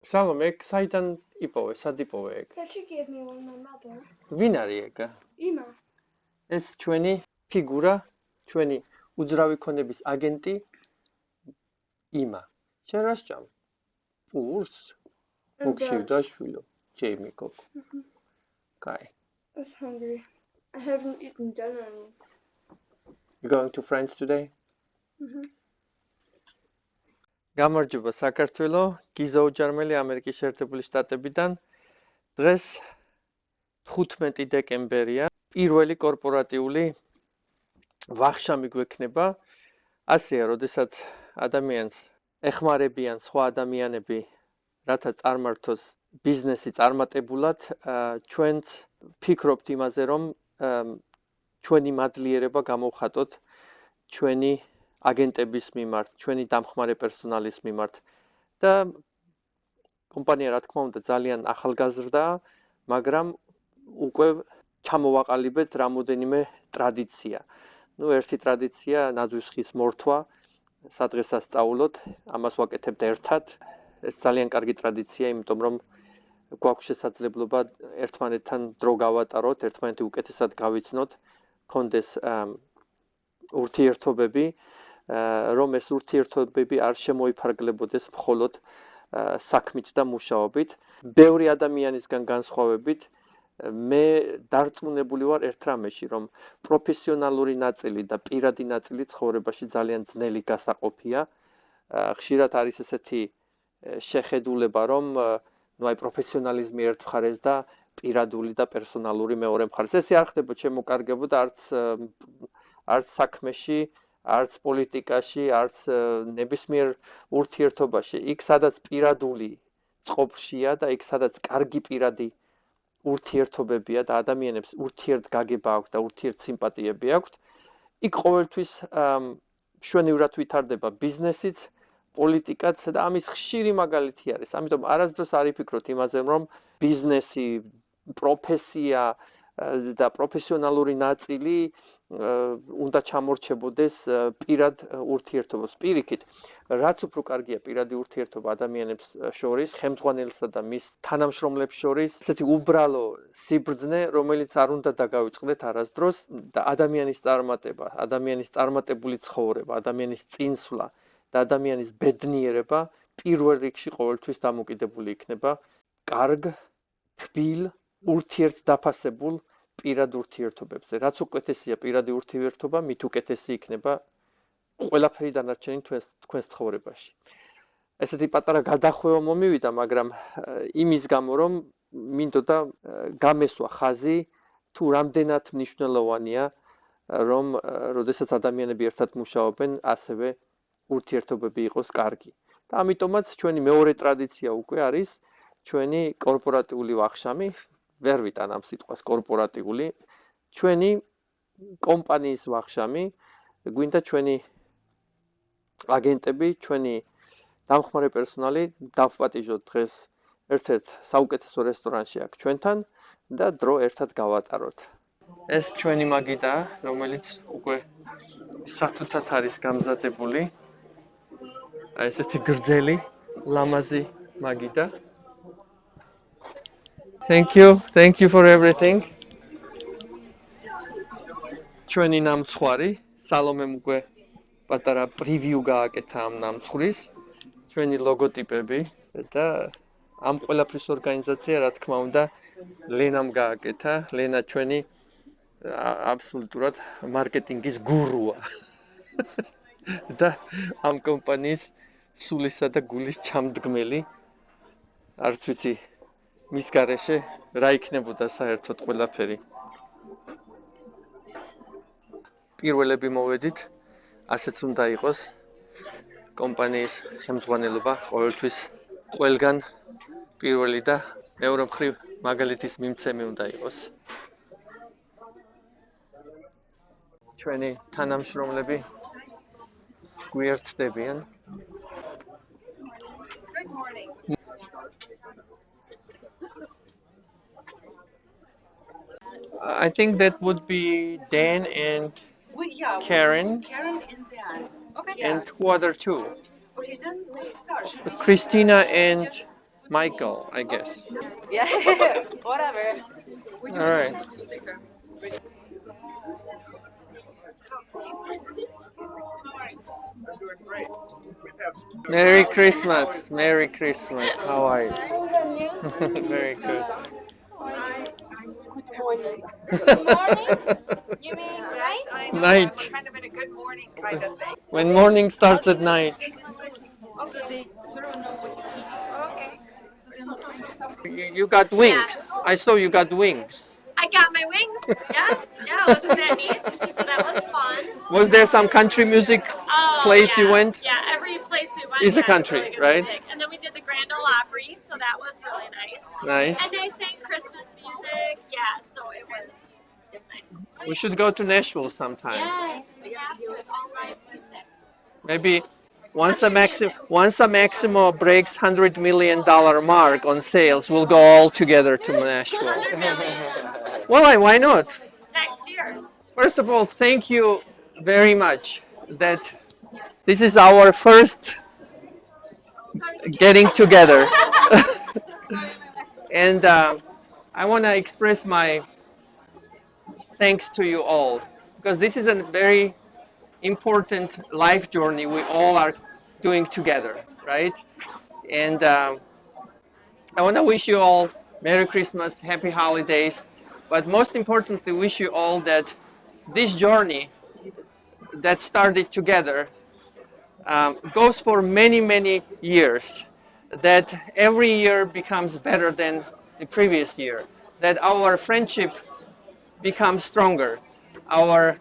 Salome, ეგ საიდან იპოვე, სად იპოვე ეგ? That she gave me one, my mother. ვინ არის ეგ? Ima. ეს ჩვენი ფიგურა, ჩვენი უძრავი ქონების აგენტი იმა. შენ რა სჭამ? პურს? მოგშივდა შვილო, ჯეიმი გოგო. Კაი. I'm hungry. I haven't eaten dinner. You going to France today? გამარჯობა საქართველო, გიზა უჯარმელი ამერიკის შეერთებული შტატებიდან. დღეს 15 დეკემბერია, პირველი კორპორატიული ვახშამი გვექნება. ასეა, როდესაც ადამიანს ეხმარებიან სხვა ადამიანები, რათა წარმართოს ბიზნესი წარმატებულად, ჩვენც ფიქრობთ იმაზე, რომ ჩვენი მადლიერება გამოვხატოთ ჩვენი აგენტების მიმართ, ჩვენი დამხმარე პერსონალის მიმართ და კომპანია რა თქმა უნდა ძალიან ახალგაზრდაა, მაგრამ უკვე ჩამოვაყალიბეთ რამოდენიმე ტრადიცია. ერთი ტრადიცია ნაძვის ხის მორთვა, სადღესასწაულოდ, ამას ვაკეთებთ ერთად. ეს ძალიან კარგი ტრადიცია, იმიტომ რომ გვაქვს შესაძლებლობა ერთმანეთთან დრო გავატაროთ, ერთმანეთი უკეთესად გავიცნოთ, გქონდეს ურთიერთობები, რომ ეს ურთიერთობები არ შემოიფარგლებოდეს მხოლოდ საქმით და მუშაობით. ბევრი ადამიანისგან განსხვავებით, მე დარწმუნებული ვარ ერთ რამეში, რომ პროფესიონალური ნაწილი და პირადი ნაწილი ცხოვრებაში ძალიან ძნელი გასაყოფია. ხშირად არის ესეთი შეხედულება, რომ აი პროფესიონალიზმი ერთ მხარეს და პირადული და პერსონალური მეორე მხარეს. ესე არ ხდება შემოკარგებო და არც საქმეში, არც პოლიტიკაში, არც ნებისმიერ ურთიერთობაში. იქ სადაც პირადული წყობშია და იქ სადაც კარგი პირადი ურთიერთობებია და ადამიანებს ურთიერთგაგება აქვს და ურთიერთსიმპათიები აქვს, იქ ყოველთვის მშვენივრად ვითარდება ბიზნესიც, პოლიტიკაც და ამის ხშირი მაგალითი არის. ამიტომ არასდროს არ იფიქროთ იმაზე, რომ ბიზნესი, პროფესია და პროფესიონალური ნაწილი უნდა ჩამორჩებოდეს პირად ურთიერთობას. პირიქით, რაც უფრო კარგია პირადი ურთიერთობა ადამიანებს შორის, ხელმძღვანელსა და მის თანამშრომლებს შორის, ესეთი უბრალო სიბრძნე, რომელიც არ უნდა დაგავიწყდეთ არასდროს და ადამიანის წარმატება, ადამიანის წარმატებული ცხოვრება, ადამიანის წინსვლა და ადამიანის ბედნიერება პირველ რიგში ყოველთვის დამოკიდებული იქნება კარგ, თბილ, ურთიერთდაფასებულ პირად ურთიერთობებზე. რაც უკეთესია პირადი ურთიერთობა, მით უკეთესი იქნება ყველაფერი დანარჩენი თქვენს ცხოვრებაში. ესეთი პატარა გადახვევა მომივიდა, მაგრამ იმის გამო, რომ მინდოდა გამესვა ხაზი, თუ რამდენად მნიშვნელოვანია, რომ როდესაც ადამიანები ერთად მუშაობენ, ასევე ურთიერთობები იყოს კარგი. და ამიტომაც ჩვენი მეორე ტრადიცია უკვე არის ჩვენი კორპორატიული ვახშამი, ვერ ვიტან ამ სიტყვას კორპორატიული, ჩვენი კომპანიის ვახშამი, გვინდა ჩვენი აგენტები, ჩვენი დამხმარე პერსონალი დავპატიჟოთ დღეს ერთ-ერთ საუკეთესო რესტორანში აქ ჩვენთან და დრო ერთად გავატაროთ. ეს ჩვენი მაგიდაა, რომელიც უკვე სათუთად არის გამზადებული. ესეთი გრძელი, ლამაზი მაგიდა. Thank you for everything. ჩვენი ნამცხვარი, სალომემ უკვე პატარა პრივიუ გააკეთა ამ ნამცხვრის, ჩვენი ლოგოტიპები და ამ ყველაფრის ორგანიზაცია, რა თქმა უნდა, ლენამ გააკეთა. ლენა ჩვენი აბსოლუტურად მარკეტინგის გურუა. და ამ კომპანიის სულისა და გულის ჩამდგმელი. არც ვიცი მის გარეშე რა იქნებოდა საერთოდ ყველაფერი. პირველები მოვედით, ასეც უნდა იყოს კომპანიის ხელმძღვანელობა ყოველთვის ყველგან პირველი და მეორე მხრივ მაგალითის მიმცემი უნდა იყოს. ჩვენი თანამშრომლები გვიერთდებიან. Good morning. I think that would be Dan and Karen. Karen and Dan. Okay. And two other two. Okay, then let's start. Christina and Michael, I guess. Yeah, whatever. All right. Merry Christmas. Merry Christmas. How are you? Very good. Good morning? You mean right? I know. Night. I'm kind of in a good morning kind of thing. When morning starts at night. Okay. Okay. You got wings. I saw you got wings. I got my wings. Yes. Yeah, wasn't that neat? So that was fun. Was there some country music Oh, place yeah. you went? Yeah, every place we went Is a had country, really good right? music. And then we did the Grand Ole Opry, so that was really nice. Nice. And they sang Christmas music. Yeah, so it was nice. We should go to Nashville sometime. Yes, we have to. It's all live music. Maybe once a Maximo breaks $100 million mark on sales, we'll go all together to Nashville. 100 million Well, why not? next year. First of all, thank you very much that this is our first getting together. And I want to express my thanks to you all because this is a very important life journey we all are doing together, right? And I want to wish you all Merry Christmas, Happy Holidays, but most importantly, wish you all that this journey that started together goes for many, many years, that every year becomes better than the previous year, that our friendship becomes stronger, our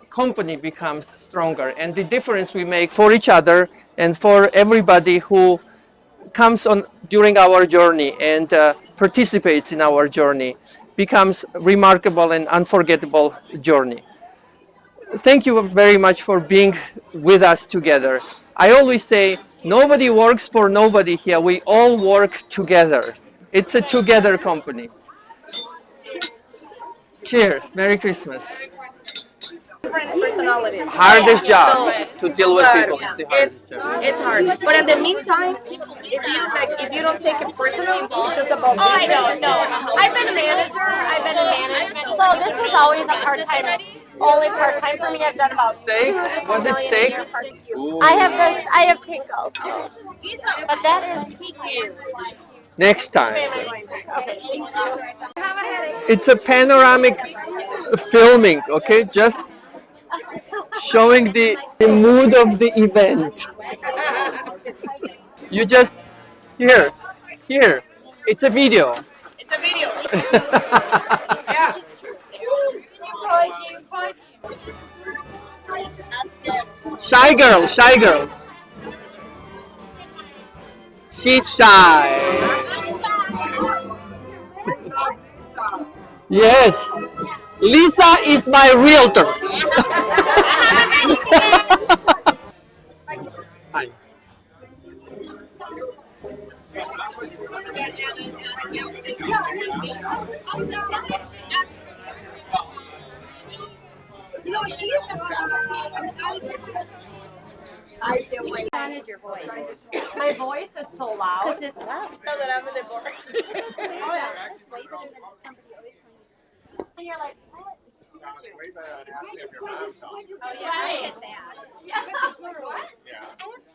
company becomes stronger, and the difference we make for each other and for everybody who comes on during our journey and participates in our journey becomes remarkable and unforgettable journey. Thank you very much for being with us together. I always say nobody works for nobody here. We all work together. It's a together company. Cheers. Merry Christmas. Different personalities. Hardest job to deal with people. Is the hardest job. It's hard. But in the meantime, if you don't take it personally, it's just about Oh, I know, business. no. I've been a manager. I've been in management. So this was always a part-time, only part-time for me. I've done about Steak? Was it steak? I have this, I have pickles. But that is huge. Next time. Okay. It's a panoramic filming, okay? Just showing the mood of the event. You just here. It's a video. It's a video. Shy girl. She's shy. Yes. Lisa is my realtor. Hi. Manage your voice. My voice is so loud. Now that I'm in the board. And you're like, what? Way better than asking if your mom's talking. Oh, yeah. I get that. Yeah. What? Yeah.